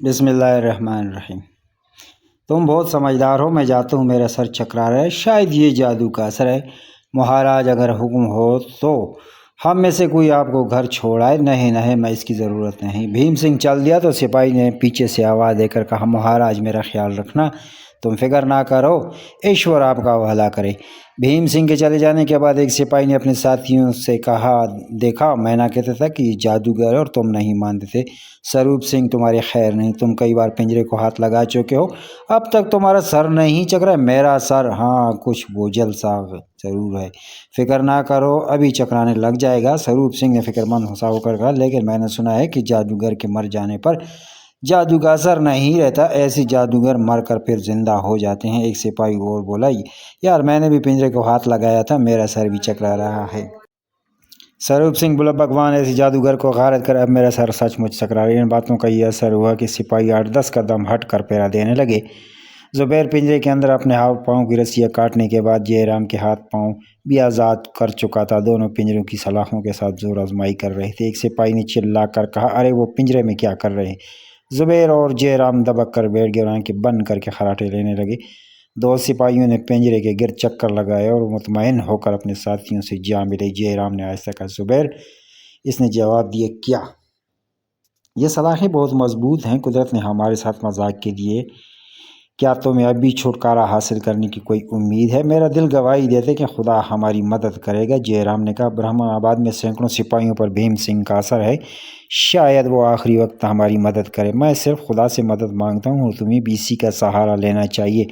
بسم اللہ الرحمن الرحیم۔ تم بہت سمجھدار ہو، میں جاتا ہوں، میرا سر چکرا رہا ہے، شاید یہ جادو کا اثر ہے۔ مہاراج اگر حکم ہو تو ہم میں سے کوئی آپ کو گھر چھوڑ آئے۔ نہیں نہیں، میں اس کی ضرورت نہیں۔ بھیم سنگھ چل دیا تو سپاہی نے پیچھے سے آواز دے کر کہا، مہاراج میرا خیال رکھنا، تم فکر نہ کرو، ایشور آپ کا بھلا کرے۔ بھیم سنگھ کے چلے جانے کے بعد ایک سپاہی نے اپنے ساتھیوں سے کہا، دیکھا میں نہ کہتا تھا کہ یہ جادوگر ہے اور تم نہیں مانتے تھے۔ سروپ سنگھ تمہاری خیر نہیں، تم کئی بار پنجرے کو ہاتھ لگا چکے ہو، اب تک تمہارا سر نہیں چکرا۔ میرا سر ہاں کچھ بوجھل سا ضرور ہے، فکر نہ کرو ابھی چکرانے لگ جائے گا۔ سروپ سنگھ نے فکر مند سا ہو کر کہا، لیکن میں نے سنا ہے کہ جادوگر کے مر جانے پر جادو کا اثر نہیں رہتا، ایسے جادوگر مر کر پھر زندہ ہو جاتے ہیں۔ ایک سپاہی اور بولا، یار میں نے بھی پنجرے کو ہاتھ لگایا تھا، میرا سر بھی چکرا رہا ہے۔ سروپ سنگھ بولا، بھگوان ایسے جادوگر کو غارت کر، اب میرا سر سچ مچ چکرا رہا ہے۔ ان باتوں کا یہ اثر ہوا کہ سپاہی 8-10 قدم ہٹ کر پہرا دینے لگے۔ زبیر پنجرے کے اندر اپنے ہاتھ پاؤں کی رسیاں کاٹنے کے بعد جے رام کے ہاتھ پاؤں بھی آزاد کر چکا تھا۔ دونوں پنجروں کی سلاخوں کے ساتھ زور آزمائی کر رہے تھے۔ ایک سپاہی نے چلا کر کہا، ارے وہ پنجرے میں کیا کر رہے ہیں؟ زبیر اور جے رام دبک کر بیٹھ گئے اور آنکھیں بند کر کے خراٹے لینے لگے۔ دو سپاہیوں نے پنجرے کے گرد چکر لگائے اور مطمئن ہو کر اپنے ساتھیوں سے جا ملے۔ جے رام نے آہستہ کہا، زبیر؟ اس نے جواب دیا، کیا؟ یہ سلاخیں بہت مضبوط ہیں، قدرت نے ہمارے ساتھ مذاق کے لیے، کیا تمہیں اب بھی چھٹکارا حاصل کرنے کی کوئی امید ہے؟ میرا دل گواہی دیتے کہ خدا ہماری مدد کرے گا۔ جے رام نے کہا، برہمن آباد میں سینکڑوں سپاہیوں پر بھیم سنگھ کا اثر ہے، شاید وہ آخری وقت ہماری مدد کرے۔ میں صرف خدا سے مدد مانگتا ہوں اور تمہیں بھی اسی کا سہارا لینا چاہیے۔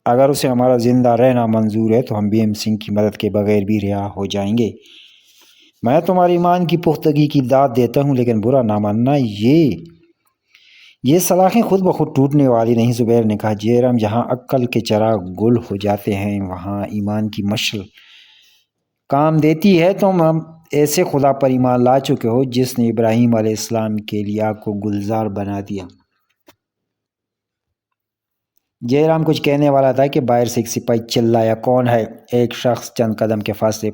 اگر اسے ہمارا زندہ رہنا منظور ہے تو ہم بھیم سنگھ کی مدد کے بغیر بھی رہا ہو جائیں گے۔ میں تمہاری ایمان کی پختگی کی داد دیتا ہوں، لیکن برا نہ ماننا، یہ سلاخیں خود بخود ٹوٹنے والی نہیں۔ زبیر نے کہا، جے رام، جہاں عقل کے چراغ گل ہو جاتے ہیں وہاں ایمان کی مشعل کام دیتی ہے۔ تم ایسے خدا پر ایمان لا چکے ہو جس نے ابراہیم علیہ السلام کے لیے آگ کو گلزار بنا دیا۔ جے رام کچھ کہنے والا تھا کہ باہر سے ایک سپاہی چلایا، کون ہے؟ ایک شخص چند قدم کے فاصلے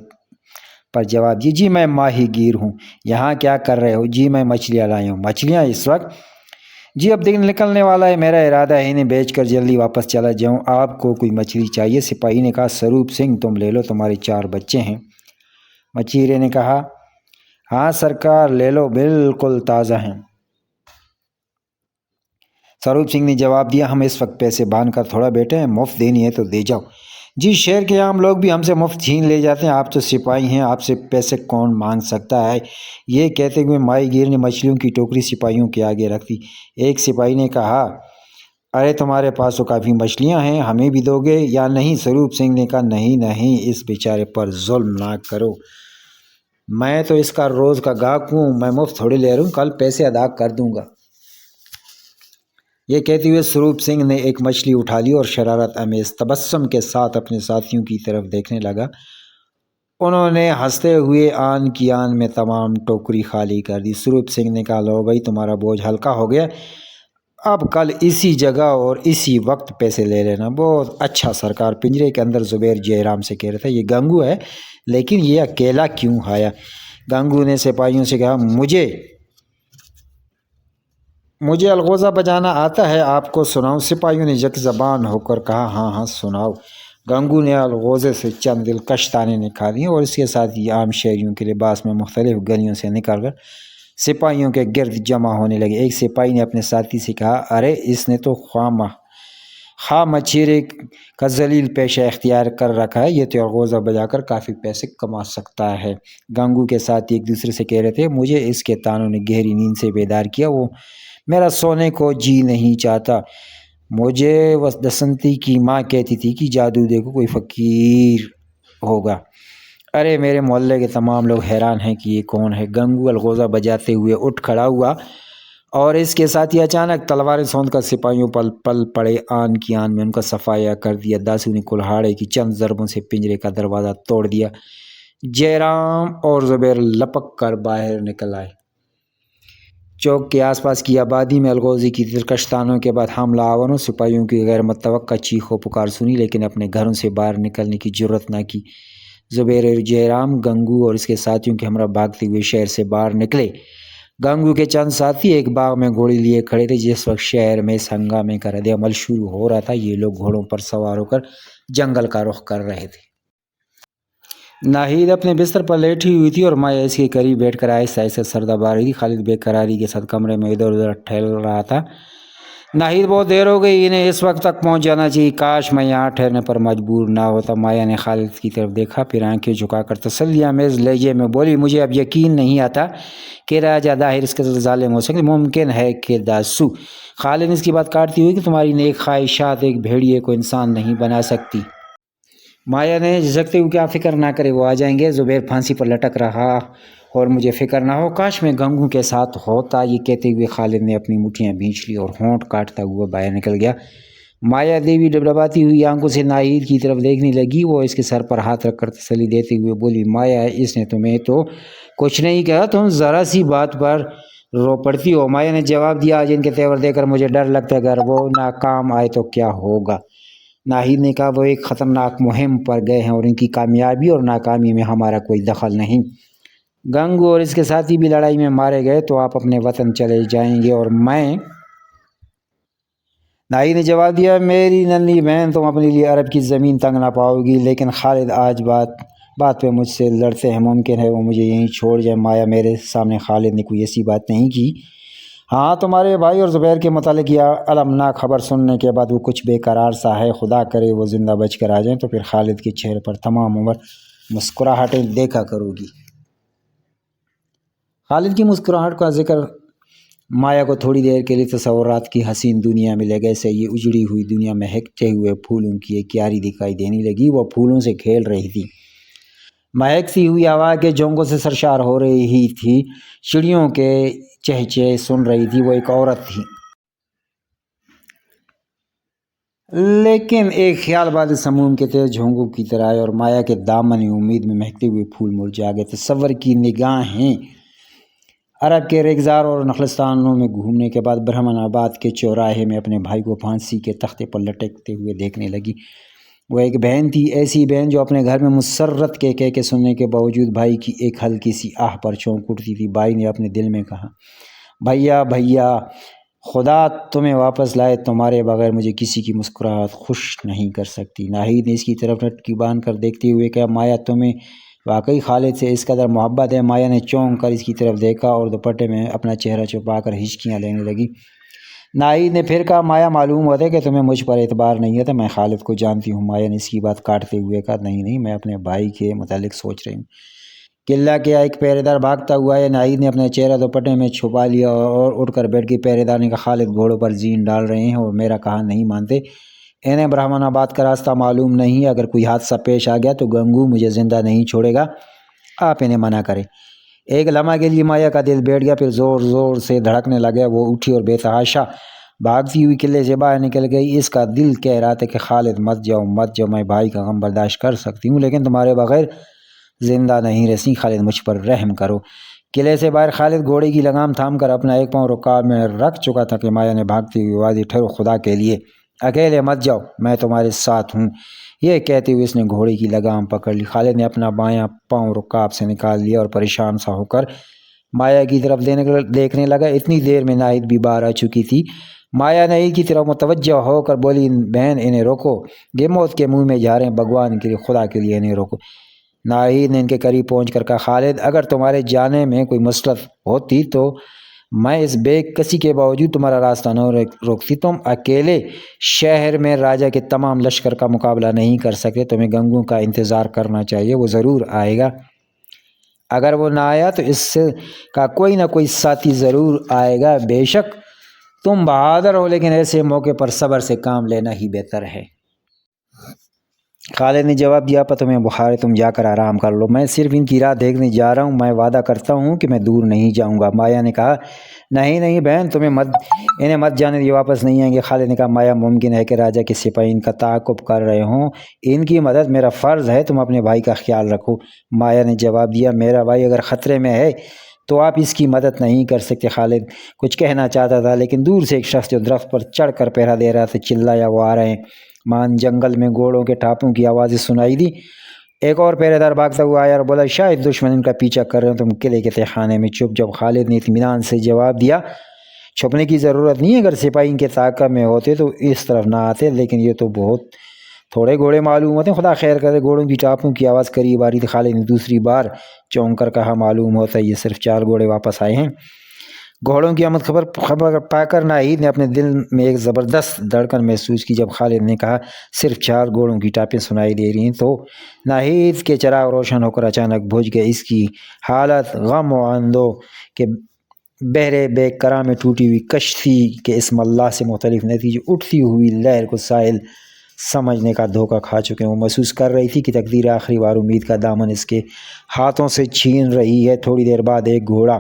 پر جواب دیا، جی میں ماہی گیر ہوں۔ یہاں کیا کر رہے ہو؟ جی میں مچھلیاں لایا ہوں۔ مچھلیاں اس وقت؟ جی اب دن نکلنے والا ہے، میرا ارادہ ہے انہیں بیچ کر جلدی واپس چلا جاؤں۔ آپ کو کوئی مچھلی چاہیے؟ سپاہی نے کہا، سروپ سنگھ تم لے لو، تمہارے 4 بچے ہیں۔ مچھیرے نے کہا، ہاں سرکار لے لو، بالکل تازہ ہیں۔ سروپ سنگھ نے جواب دیا، ہم اس وقت پیسے باندھ کر تھوڑا بیٹھے ہیں، مفت دینی ہے تو دے جاؤ۔ جی شہر کے عام لوگ بھی ہم سے مفت چھین لے جاتے ہیں، آپ تو سپاہی ہیں، آپ سے پیسے کون مانگ سکتا ہے؟ یہ کہتے ہوئے ماہی گیر نے مچھلیوں کی ٹوکری سپاہیوں کے آگے رکھ دی۔ ایک سپاہی نے کہا، ارے تمہارے پاس تو کافی مچھلیاں ہیں، ہمیں بھی دو گے یا نہیں؟ سروپ سنگھ نے کہا، نہیں نہیں، اس بیچارے پر ظلم نہ کرو، میں تو اس کا روز کا گاہک ہوں، میں مفت تھوڑی لے رہا ہوں، کل پیسے ادا کر دوں گا۔ یہ کہتے ہوئے سروپ سنگھ نے ایک مچھلی اٹھا لی اور شرارت امیز تبسم کے ساتھ اپنے ساتھیوں کی طرف دیکھنے لگا۔ انہوں نے ہنستے ہوئے آن کی آن میں تمام ٹوکری خالی کر دی۔ سروپ سنگھ نے کہا، لو بھائی تمہارا بوجھ ہلکا ہو گیا، اب کل اسی جگہ اور اسی وقت پیسے لے لینا۔ بہت اچھا سرکار۔ پنجرے کے اندر زبیر جے رام سے کہہ رہا تھا، یہ گنگو ہے لیکن یہ اکیلا کیوں آیا؟ گنگو نے سپاہیوں سے کہا، مجھے الغوزہ بجانا آتا ہے، آپ کو سناؤں؟ سپاہیوں نے یک زبان ہو کر کہا، ہاں ہاں سناؤ۔ گنگو نے الغوزے سے چند دلکش تانے نکالی اور اس کے ساتھ ہی عام شہریوں کے لباس میں مختلف گلیوں سے نکل کر سپاہیوں کے گرد جمع ہونے لگے۔ ایک سپاہی نے اپنے ساتھی سے کہا، ارے اس نے تو خواہ مچھیرے کا ذلیل پیشہ اختیار کر رکھا ہے، یہ تو الغوزہ بجا کر کافی پیسے کما سکتا ہے۔ گنگو کے ساتھی ایک دوسرے سے کہہ رہے تھے، مجھے اس کے تانوں نے گہری نیند سے بیدار کیا، وہ میرا سونے کو جی نہیں چاہتا۔ مجھے دسنتی کی ماں کہتی تھی کہ جادو دیکھو کوئی فقیر ہوگا۔ ارے میرے محلے کے تمام لوگ حیران ہیں کہ یہ کون ہے۔ گنگو الغوزہ بجاتے ہوئے اٹھ کھڑا ہوا اور اس کے ساتھ ہی اچانک تلواریں سونت کر سپاہیوں پر پل پڑے، آن کی آن میں ان کا صفایا کر دیا۔ داسو نے کلہاڑے کی چند ضربوں سے پنجرے کا دروازہ توڑ دیا۔ جے رام اور زبیر لپک کر باہر نکل آئے۔ چوک کے آس پاس کی آبادی میں الغوزے کی دلکش تانوں کے بعد حملہ آوروں سپاہیوں کی غیر متوقع چیخ و پکار سنی، لیکن اپنے گھروں سے باہر نکلنے کی جرت نہ کی۔ زبیر اور جے رام گنگو اور اس کے ساتھیوں کے ہمراہ بھاگتے ہوئے شہر سے باہر نکلے۔ گنگو کے چند ساتھی ایک باغ میں گھوڑی لیے کھڑے تھے جس وقت شہر میں ہنگامے کا رد عمل شروع ہو رہا تھا۔ یہ لوگ گھوڑوں پر سوار ہو کر جنگل کا رخ کر رہے تھے۔ ناہید اپنے بستر پر لیٹی ہوئی تھی اور مایا اس کے قریب بیٹھ کر آہستہ آہستہ سر دبا رہی تھی۔ خالد بے قراری کے ساتھ کمرے میں ادھر ادھر ٹہل رہا تھا۔ ناہید بہت دیر ہو گئی، انہیں اس وقت تک پہنچ جانا چاہیے، کاش میں یہاں ٹھہرنے پر مجبور نہ ہوتا۔ مایا نے خالد کی طرف دیکھا، پھر آنکھیں جھکا کر تسلی آمیز لہجے میں بولی، مجھے اب یقین نہیں آتا کہ راجہ داہر اس قدر ظالم ہو سکے۔ ممکن ہے کہ داسو، خالد نے اس کی بات کاٹتی ہوئی، کہ تمہاری نیک خواہشات ایک بھیڑیے کو انسان نہیں بنا سکتی۔ مایا نے جھجکتے ہوئے کہا، فکر نہ کرے، وہ آ جائیں گے۔ زبیر پھانسی پر لٹک رہا اور مجھے فکر نہ ہو، کاش میں گنگو کے ساتھ ہوتا۔ یہ کہتے ہوئے خالد نے اپنی مٹھیاں بھینچ لی اور ہونٹ کاٹتا ہوا باہر نکل گیا۔ مایا دیوی ڈبڈباتی ہوئی آنکھوں سے ناہید کی طرف دیکھنے لگی۔ وہ اس کے سر پر ہاتھ رکھ کر تسلی دیتے ہوئے بولی، مایا اس نے تمہیں تو کچھ نہیں کہا، تم ذرا سی بات پر رو پڑتی ہو۔ مایا نے جواب دیا، آج ان کے تیور دیکھ کر مجھے ڈر لگتا ہے، اگر وہ ناکام آئے تو کیا ہوگا۔ ناہید نے کہا، وہ ایک خطرناک مہم پر گئے ہیں اور ان کی کامیابی اور ناکامی میں ہمارا کوئی دخل نہیں۔ گنگو اور اس کے ساتھی بھی لڑائی میں مارے گئے تو آپ اپنے وطن چلے جائیں گے اور میں۔ ناہید نے جواب دیا، میری ننھی بہن، تم اپنے لیے عرب کی زمین تنگ نہ پاؤ گی۔ لیکن خالد آج بات پہ مجھ سے لڑتے ہیں، ممکن ہے وہ مجھے یہیں چھوڑ جائے۔ مایا، میرے سامنے خالد نے کوئی ایسی بات نہیں کی۔ ہاں، تمہارے بھائی اور زبیر کے متعلق یہ المناک خبر سننے کے بعد وہ کچھ بے قرار سا ہے، خدا کرے وہ زندہ بچ کر آ جائیں تو پھر خالد کے چہرے پر تمام عمر مسکراہٹیں دیکھا کرو گی۔ خالد کی مسکراہٹ کا ذکر مایا کو تھوڑی دیر کے لیے تصورات کی حسین دنیا میں لے گئے سے یہ اجڑی ہوئی دنیا مہکتے ہوئے پھولوں کی ایک کیاری دکھائی دینے لگی۔ وہ پھولوں سے کھیل رہی تھی، مہکتی ہوئی ہوا کے جھونکوں سے سرشار ہو رہی تھی، چڑیوں کے چہچہے سن رہی تھی۔ وہ ایک عورت تھی، لیکن ایک خیال بعد سموم کے تیز جھونکوں کی طرح آئے اور مایا کے دامن امید میں مہکتے ہوئے پھول مرجھا گئے۔ تصور کی نگاہیں عرب کے ریگزار اور نخلستانوں میں گھومنے کے بعد برہمن آباد کے چوراہے میں اپنے بھائی کو پھانسی کے تختے پر لٹکتے ہوئے دیکھنے لگی۔ وہ ایک بہن تھی، ایسی بہن جو اپنے گھر میں مسرت کے کہہ کے سننے کے باوجود بھائی کی ایک ہلکی سی آہ پر چونک اٹھتی تھی۔ بھائی نے اپنے دل میں کہا، بھیا خدا تمہیں واپس لائے، تمہارے بغیر مجھے کسی کی مسکراہٹ خوش نہیں کر سکتی۔ ناہید نے اس کی طرف لٹکی باندھ کر دیکھتے ہوئے کہا، مایا تمہیں واقعی خالد سے اس قدر محبت ہے؟ مایا نے چونک کر اس کی طرف دیکھا اور دوپٹے میں اپنا چہرہ چھپا کر ہچکیاں لینے لگی۔ ناہید نے پھر کہا، مایا معلوم ہوتا ہے کہ تمہیں مجھ پر اعتبار نہیں ہے، میں خالد کو جانتی ہوں۔ مایا نے اس کی بات کاٹتے ہوئے کہا، نہیں، میں اپنے بھائی کے متعلق سوچ رہی ہوں۔ قلعہ کیا ایک پہرے دار بھاگتا ہوا ہے۔ ناہید نے اپنا چہرہ دوپٹے میں چھپا لیا اور اٹھ کر بیٹھ گئی۔ پہرے دار نے کہا، خالد گھوڑوں پر زین ڈال رہے ہیں اور میرا کہا نہیں مانتے، انہیں برہمن آباد کا راستہ معلوم نہیں، اگر کوئی حادثہ پیش آ گیا تو گنگو مجھے زندہ نہیں چھوڑے گا، آپ انہیں منع کریں۔ ایک لمحہ کے لیے مایا کا دل بیٹھ گیا، پھر زور زور سے دھڑکنے لگا۔ وہ اٹھی اور بے تحاشا بھاگتی ہوئی قلعے سے باہر نکل گئی۔ اس کا دل کہہ رہا تھا کہ خالد مت جاؤ، میں بھائی کا غم برداشت کر سکتی ہوں لیکن تمہارے بغیر زندہ نہیں رہ سکتی۔ خالد مجھ پر رحم کرو۔ قلعے سے باہر خالد گھوڑے کی لگام تھام کر اپنا ایک پاؤں رکاب میں رکھ چکا تھا کہ مایا نے بھاگتی ہوئی آواز دی، ٹھہرو، خدا کے لیے اکیلے مت جاؤ، میں تمہارے ساتھ ہوں۔ یہ کہتے ہوئے اس نے گھوڑے کی لگام پکڑ لی۔ خالد نے اپنا بایاں پاؤں رکاب سے نکال لیا اور پریشان سا ہو کر مایا کی طرف دیکھنے لگا۔ اتنی دیر میں ناہید بھی باہر آ چکی تھی۔ مایا ناہید کی طرف متوجہ ہو کر بولی، بہن انہیں روکو، یہ موت کے منہ میں جا رہے ہیں، بھگوان کے لیے، خدا کے لیے انہیں روکو۔ ناہید نے ان کے قریب پہنچ کر کہا، خالد اگر تمہارے جانے میں کوئی مصلحت ہوتی تو میں اس بے کسی کے باوجود تمہارا راستہ نہ روکتی۔ تم اکیلے شہر میں راجہ کے تمام لشکر کا مقابلہ نہیں کر سکتے، تمہیں گنگو کا انتظار کرنا چاہیے، وہ ضرور آئے گا۔ اگر وہ نہ آیا تو اس کا کوئی نہ کوئی ساتھی ضرور آئے گا۔ بے شک تم بہادر ہو لیکن ایسے موقع پر صبر سے کام لینا ہی بہتر ہے۔ خالد نے جواب دیا، پر تمہیں بخار ہے، تم جا کر آرام کر لو، میں صرف ان کی راہ دیکھنے جا رہا ہوں، میں وعدہ کرتا ہوں کہ میں دور نہیں جاؤں گا۔ مایا نے کہا، نہیں بہن، انہیں مت جانے دیے، واپس نہیں آئیں گے۔ خالد نے کہا، مایا ممکن ہے کہ راجہ کے سپاہی ان کا تعاقب کر رہے ہوں، ان کی مدد میرا فرض ہے، تم اپنے بھائی کا خیال رکھو۔ مایا نے جواب دیا، میرا بھائی اگر خطرے میں ہے تو آپ اس کی مدد نہیں کر سکتے۔ خالد کچھ کہنا چاہتا تھا لیکن دور سے ایک شخص جو درخت پر چڑھ کر پہرا دے رہا تھا چلایا، وہ آ رہے ہیں۔ مان جنگل میں گھوڑوں کے ٹھاپوں کی آوازیں سنائی دی۔ ایک اور پہرے دار بھاگتا ہوا آیا اور بولا شاید دشمن ان کا پیچھا کر رہے ہیں، تم قلعے کے تہ خانے میں چھپ جب خالد نے اطمینان سے جواب دیا چھپنے کی ضرورت نہیں ہے، اگر سپاہی ان کے طاقت میں ہوتے تو اس طرف نہ آتے، لیکن یہ تو بہت تھوڑے گھوڑے معلوم ہوتے ہیں، خدا خیر کرے۔ گھوڑوں کی ٹاپوں کی آواز قریب آ رہی تھی۔ خالد نے دوسری بار چونک کر کہا معلوم ہوتا ہے یہ صرف 4 گھوڑے واپس آئے ہیں۔ گھوڑوں کی آمد خبر پا کر ناہید نے اپنے دل میں ایک زبردست دھڑکن محسوس کی۔ جب خالد نے کہا صرف 4 گھوڑوں کی ٹاپیں سنائی دے رہی ہیں تو ناہید کے چراغ روشن ہو کر اچانک بجھ گئے۔ اس کی حالت غم و اندو کے بحر بے کرا میں ٹوٹی ہوئی کشتی کے اسم اللہ سے مختلف نتیجے اٹھتی ہوئی لہر کو ساحل سمجھنے کا دھوکہ کھا چکے ہیں۔ وہ محسوس کر رہی تھی کہ تقدیر آخری بار امید کا دامن اس کے ہاتھوں سے چھین رہی ہے۔ تھوڑی دیر بعد ایک گھوڑا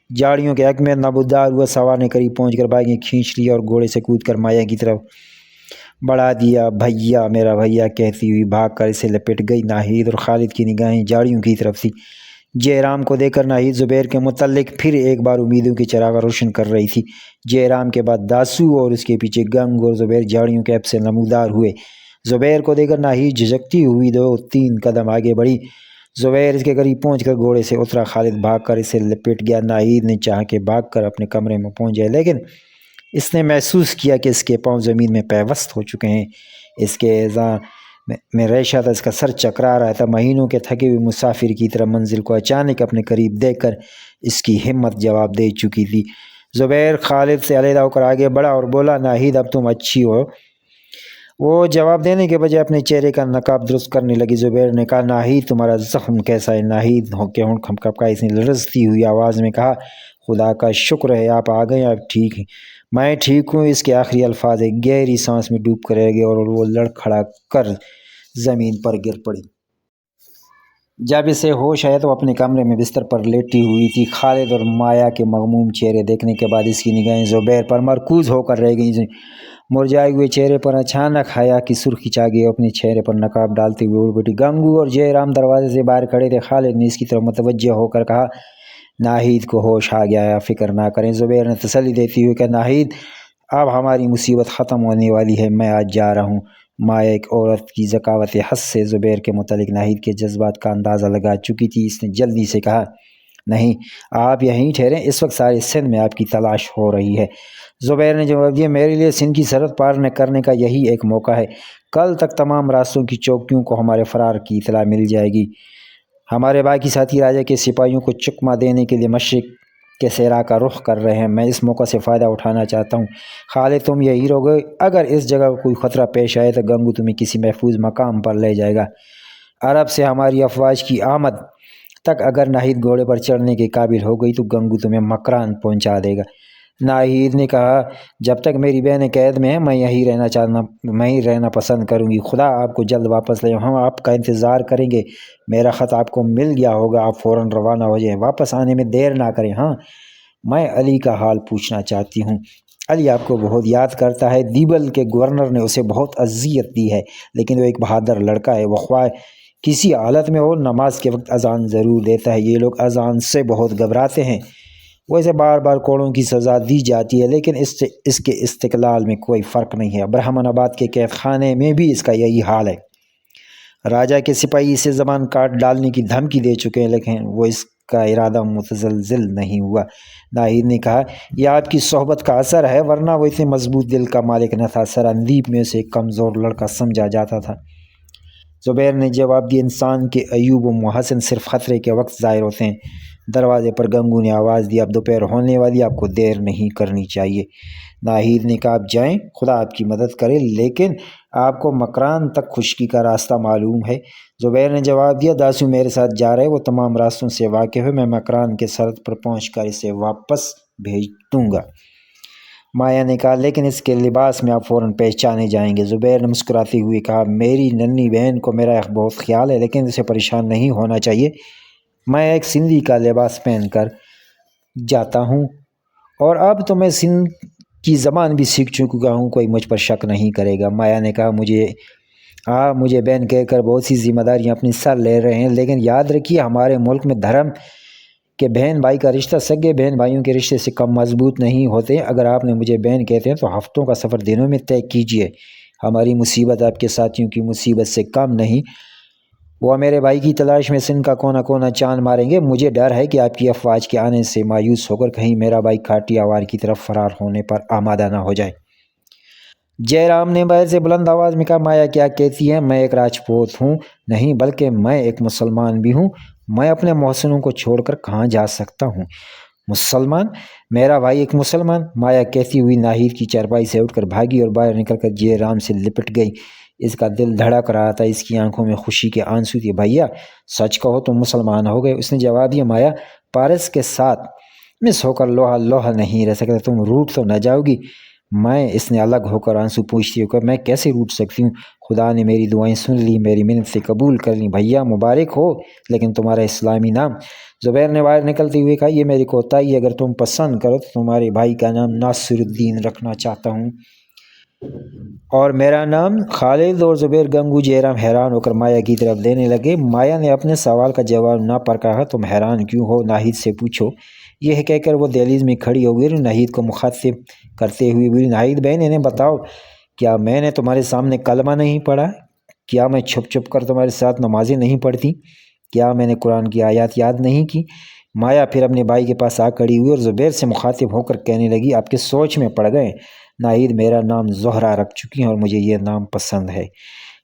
جاڑیوں کے حق میں نبودار ہوا، سوار نے قریب پہنچ کر بائیں کھینچ لی اور گھوڑے سے کود کر مایا کی طرف بڑھا دیا۔ بھیا میرا بھیا کہتی ہوئی بھاگ کر اسے لپٹ گئی۔ ناہید اور خالد کی نگاہیں جاڑیوں کی طرف تھی۔ جے رام کو دیکھ کر ناہید زبیر کے متعلق پھر ایک بار امیدوں کی چراغ روشن کر رہی تھی۔ جے رام کے بعد داسو اور اس کے پیچھے گنگ اور زبیر جاڑیوں کے حق سے نمودار ہوئے۔ زبیر کو دیکھ کر ناہید جھجکتی ہوئی 2-3 قدم آگے بڑھی۔ زبیر اس کے قریب پہنچ کر گھوڑے سے اترا۔ خالد بھاگ کر اسے لپٹ گیا۔ ناہید نے چاہا کہ بھاگ کر اپنے کمرے میں پہنچ جائے، لیکن اس نے محسوس کیا کہ اس کے پاؤں زمین میں پیوست ہو چکے ہیں۔ اس کے اعضاء میں ریشہ تھا، اس کا سر چکرا رہا تھا۔ مہینوں کے تھکے ہوئے مسافر کی طرح منزل کو اچانک اپنے قریب دیکھ کر اس کی ہمت جواب دے چکی تھی۔ زبیر خالد سے علیحدہ ہو کر آگے بڑھا اور بولا ناہید اب تم اچھی ہو؟ وہ جواب دینے کے بجائے اپنے چہرے کا نقاب درست کرنے لگی۔ زبیر نے کہا ناہید تمہارا زخم کیسا ہے؟ ناہید کے ہونٹ کھپکپائے۔ اس نے لرزتی ہوئی آواز میں کہا خدا کا شکر ہے آپ آ گئے، آپ ٹھیک ہیں؟ میں ٹھیک ہوں۔ اس کے آخری الفاظ ایک گہری سانس میں ڈوب کر رہ گئے اور وہ لڑکھڑا کر زمین پر گر پڑی۔ جب اسے ہوش آیا تو اپنے کمرے میں بستر پر لیٹی ہوئی تھی۔ خالد اور مایا کے مغموم چہرے دیکھنے کے بعد اس کی نگاہیں زبیر پر مرکوز ہو کر رہ گئیں۔ مرجھائے ہوئے چہرے پر اچانک حیا کی سرخی چھا گئی۔ اپنے چہرے پر نقاب ڈالتے ہوئے اٹھ بیٹھی۔ گنگو اور جے رام دروازے سے باہر کھڑے تھے۔ خالد نے اس کی طرف متوجہ ہو کر کہا ناہید کو ہوش آ گیا ہے، فکر نہ کریں۔ زبیر نے تسلی دیتے ہوئے کہا ناہید اب ہماری مصیبت ختم ہونے والی ہے، میں آج جا رہا ہوں۔ مایا ایک عورت کی ذکاوت حس سے زبیر کے متعلق ناہید کے جذبات کا اندازہ لگا چکی تھی۔ اس نے جلدی سے کہا نہیں آپ یہیں ٹھہریں، اس وقت سارے سندھ میں آپ کی تلاش ہو رہی ہے۔ زبیر نے جواب دیا میرے لیے سندھ کی سرحد پار کرنے کا یہی ایک موقع ہے۔ کل تک تمام راستوں کی چوکیوں کو ہمارے فرار کی اطلاع مل جائے گی۔ ہمارے باقی ساتھی راجہ کے سپاہیوں کو چکمہ دینے کے لیے مشرق کے صحرا کا رخ کر رہے ہیں۔ میں اس موقع سے فائدہ اٹھانا چاہتا ہوں۔ خالد تم یہی رہو، اگر اس جگہ کو کوئی خطرہ پیش آئے تو گنگو تمہیں کسی محفوظ مقام پر لے جائے گا۔ عرب سے ہماری افواج کی آمد تک اگر ناہید گھوڑے پر چڑھنے کے قابل ہو گئی تو گنگو تمہیں مکران پہنچا دے گا۔ ناہید نے کہا جب تک میری بہنیں قید میں ہیں میں یہیں رہنا پسند کروں گی۔ خدا آپ کو جلد واپس لے، ہم آپ کا انتظار کریں گے۔ میرا خط آپ کو مل گیا ہوگا، آپ فوراً روانہ ہو جائیں، واپس آنے میں دیر نہ کریں۔ ہاں میں علی کا حال پوچھنا چاہتی ہوں، علی آپ کو بہت یاد کرتا ہے۔ دیبل کے گورنر نے اسے بہت اذیت دی ہے، لیکن وہ ایک بہادر لڑکا ہے۔ وہ خواہ کسی حالت میں ہو نماز کے وقت اذان ضرور دیتا ہے۔ یہ لوگ اذان سے بہت گھبراتے ہیں۔ وہ اسے بار بار کوڑوں کی سزا دی جاتی ہے، لیکن اس کے استقلال میں کوئی فرق نہیں ہے۔ برہمن آباد کے قید خانے میں بھی اس کا یہی حال ہے۔ راجہ کے سپاہی اسے زبان کاٹ ڈالنے کی دھمکی دے چکے ہیں، لیکن وہ اس کا ارادہ متزلزل نہیں ہوا۔ ناہید نے کہا یہ آپ کی صحبت کا اثر ہے، ورنہ وہ اتنے مضبوط دل کا مالک نہ تھا۔ سراندیپ میں اسے ایک کمزور لڑکا سمجھا جاتا تھا۔ زبیر نے جواب دیا انسان کے عیوب و محاسن صرف خطرے کے وقت ظاہر ہوتے ہیں۔ دروازے پر گنگو نے آواز دی اب دوپہر ہونے والی، آپ کو دیر نہیں کرنی چاہیے۔ ناہید نے کہا آپ جائیں، خدا آپ کی مدد کرے، لیکن آپ کو مکران تک خشکی کا راستہ معلوم ہے؟ زبیر نے جواب دیا داسو میرے ساتھ جا رہے، وہ تمام راستوں سے واقف ہے، میں مکران کے سرحد پر پہنچ کر اسے واپس بھیج دوں گا۔ مایا نے کہا لیکن اس کے لباس میں آپ فوراً پہچانے جائیں گے۔ زبیر نے مسکراتے ہوئے کہا میری ننھی بہن کو میرا بہت خیال ہے، لیکن اسے پریشان نہیں ہونا چاہیے۔ میں ایک سندھی کا لباس پہن کر جاتا ہوں اور اب تو میں سندھ کی زبان بھی سیکھ چکا ہوں، کوئی مجھ پر شک نہیں کرے گا۔ مایا نے کہا مجھے بہن کہہ کر بہت سی ذمہ داریاں اپنی سر لے رہے ہیں، لیکن یاد رکھیے ہمارے ملک میں دھرم کہ بہن بھائی کا رشتہ سگے بہن بھائیوں کے رشتے سے کم مضبوط نہیں ہوتے۔ اگر آپ نے مجھے بہن کہتے ہیں تو ہفتوں کا سفر دنوں میں طے کیجیے۔ ہماری مصیبت آپ کے ساتھیوں کی مصیبت سے کم نہیں۔ وہ میرے بھائی کی تلاش میں سن کا کونا کونا چاند ماریں گے۔ مجھے ڈر ہے کہ آپ کی افواج کے آنے سے مایوس ہو کر کہیں میرا بھائی کھاٹیا وار کی طرف فرار ہونے پر آمادہ نہ ہو جائے۔ جے رام نے باہر سے بلند آواز میں کہا، مایا کیا کہتی ہے؟ میں ایک راجپوت ہوں نہیں بلکہ میں ایک مسلمان بھی ہوں۔ میں اپنے محسنوں کو چھوڑ کر کہاں جا سکتا ہوں؟ مسلمان؟ میرا بھائی ایک مسلمان؟ مایا کہتی ہوئی ناہید کی چارپائی سے اٹھ کر بھاگی اور باہر نکل کر جے رام سے لپٹ گئی۔ اس کا دل دھڑک رہا تھا، اس کی آنکھوں میں خوشی کے آنسو تھے۔ بھیا سچ کہو تم مسلمان ہو گئے؟ اس نے جواب دیا، مایا پارس کے ساتھ مس ہو کر لوہا لوہا نہیں رہ سکتا، تم روٹ تو نہ جاؤ گی؟ میں اس نے الگ ہو کر آنسو پوچھتی ہو کر میں کیسے روٹ سکتی ہوں؟ خدا نے میری دعائیں سن لی، میری منت سے قبول کر لی۔ بھیا مبارک ہو، لیکن تمہارا اسلامی نام؟ زبیر نے باہر نکلتے ہوئے کہا، یہ میری کوتاہی ہے، اگر تم پسند کرو تو تمہارے بھائی کا نام ناصر الدین رکھنا چاہتا ہوں۔ اور میرا نام خالد؟ اور زبیر گنگو جے رام حیران ہو کر مایا کی طرف دینے لگے۔ مایا نے اپنے سوال کا جواب نہ پر کہا، تم حیران کیوں ہو؟ ناہید سے پوچھو۔ یہ کہہ کر وہ دہلیز میں کھڑی ہو گئی اور ناہید کو مخاطب کرتے ہوئے بولی، ناہید بہن انہیں بتاؤ، کیا میں نے تمہارے سامنے کلمہ نہیں پڑھا؟ کیا میں چھپ چھپ کر تمہارے ساتھ نمازیں نہیں پڑھتی؟ کیا میں نے قرآن کی آیات یاد نہیں کی؟ مایا پھر اپنے بھائی کے پاس آ کھڑی ہوئی اور زبیر سے مخاطب ہو کر کہنے لگی، آپ کے سوچ میں پڑ گئے، ناہید میرا نام زہرا رکھ چکی ہیں اور مجھے یہ نام پسند ہے۔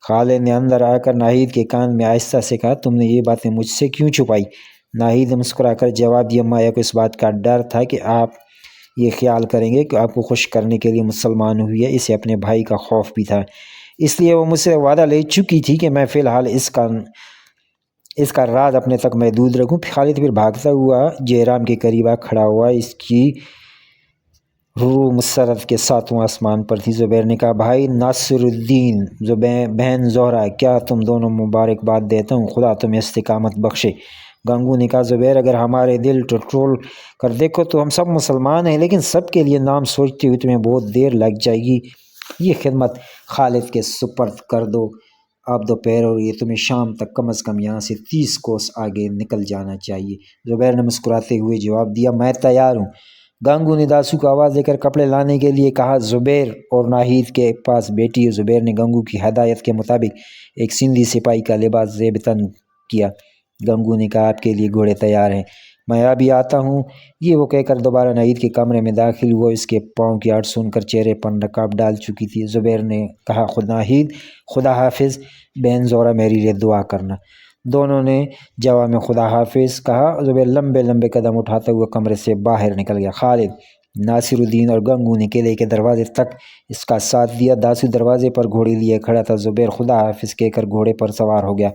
خالد نے اندر آ کر ناہید کے کان میں آہستہ سے کہا، تم نے یہ باتیں مجھ سے کیوں چھپائی؟ ناہید نے مسکرا کر جواب دیا، مایا کو اس بات کا ڈر تھا کہ آپ یہ خیال کریں گے کہ آپ کو خوش کرنے کے لیے مسلمان ہوئی ہے، اسے اپنے بھائی کا خوف بھی تھا، اس لیے وہ مجھ سے وعدہ لے چکی تھی کہ میں فی الحال اس کا راز اپنے تک محدود رکھوں۔ خالد پھر بھاگتا ہوا جے رام کے قریب آ کھڑا ہوا، اس کی روح مسرت کے ساتواں آسمان پر تھی۔ زبیر نے کہا، بھائی ناصر الدین، بہن زہرا، کیا تم دونوں مبارکباد دیتا ہوں، خدا تمہیں استقامت بخشے۔ گنگو نے کہا، زبیر اگر ہمارے دل ٹٹول کر دیکھو تو ہم سب مسلمان ہیں، لیکن سب کے لیے نام سوچتے ہوئے تمہیں بہت دیر لگ جائے گی، یہ خدمت خالد کے سپرد کر دو۔ اب دوپہر ہو رہی ہے، تمہیں شام تک کم از کم یہاں سے 30 کوس آگے نکل جانا چاہیے۔ زبیر نے مسکراتے ہوئے جواب دیا، میں تیار ہوں۔ گنگو نے داسو کو آواز دے کر کپڑے لانے کے لیے کہا۔ زبیر اور ناہید کے پاس بیٹھی زبیر نے گنگو کی ہدایت کے مطابق ایک سندھی سپاہی کا لباس زیب تن کیا۔ گنگو نے کہا، آپ کے لیے گھوڑے تیار ہیں، میں ابھی آتا ہوں۔ یہ وہ کہہ کر دوبارہ ناہید کے کمرے میں داخل ہوا، اس کے پاؤں کی آہٹ سن کر چہرے پر نقاب ڈال چکی تھی۔ زبیر نے کہا، ناہید خدا حافظ، بہن زہرا میری لیے دعا کرنا۔ دونوں نے جواب میں خدا حافظ کہا۔ زبیر لمبے لمبے قدم اٹھاتا ہوا کمرے سے باہر نکل گیا۔ خالد، ناصر الدین اور گنگو نے قلعے کے دروازے تک اس کا ساتھ دیا۔ داسو دروازے پر گھوڑے لیے کھڑا تھا۔ زبیر خدا حافظ کہہ کر گھوڑے پر سوار ہو گیا۔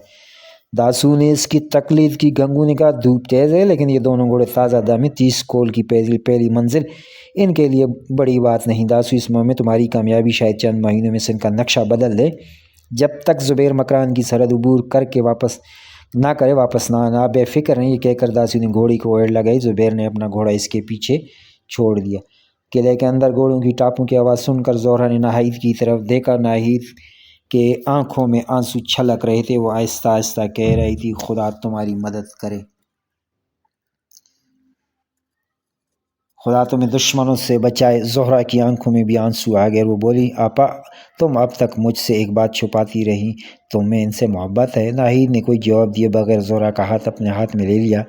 داسو نے اس کی تقلید کی۔ گنگو نے کہا، دھوپ تیز ہے لیکن یہ دونوں گھوڑے تازہ دم ہیں، 30 کول کی پہلی منزل ان کے لیے بڑی بات نہیں۔ داسو اس مہم میں تمہاری کامیابی شاید چند مہینوں میں سے ان کا نقشہ بدل دے۔ جب تک زبیر مکران کی سرحد عبور کر کے واپس نہ آنا، بے فکر نہیں۔ یہ کہہ کر داسو نے گھوڑی کو ایڑ لگائی۔ زبیر نے اپنا گھوڑا اس کے پیچھے چھوڑ دیا۔ قلعے کے اندر گھوڑوں کی ٹاپوں کی آواز سن کر زہرا نے ناہید کی طرف دیکھا۔ ناہید کے آنکھوں میں آنسو چھلک رہے تھے، وہ آہستہ آہستہ کہہ رہی تھی، خدا تمہاری مدد کرے، خدا تمہیں دشمنوں سے بچائے۔ زہرا کی آنکھوں میں بھی آنسو آ گئے، وہ بولی، آپا تم اب تک مجھ سے ایک بات چھپاتی رہی، تمہیں ان سے محبت ہے؟ ناہید نے کوئی جواب دیے بغیر زہرا کا ہاتھ اپنے ہاتھ میں لے لیا۔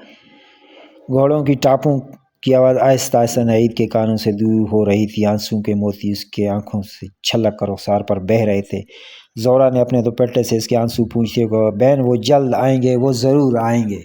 گھوڑوں کی ٹاپوں کی آواز آہستہ آہستہ ناہید کے کانوں سے دور ہو رہی تھی، آنسو کے موتی اس کے آنکھوں سے چھلک کر رخسار پر بہہ رہے تھے۔ زہرا نے اپنے دوپٹے سے اس کے آنسو پوچھتے ہوئے کہا، بہن وہ جلد آئیں گے، وہ ضرور آئیں گے۔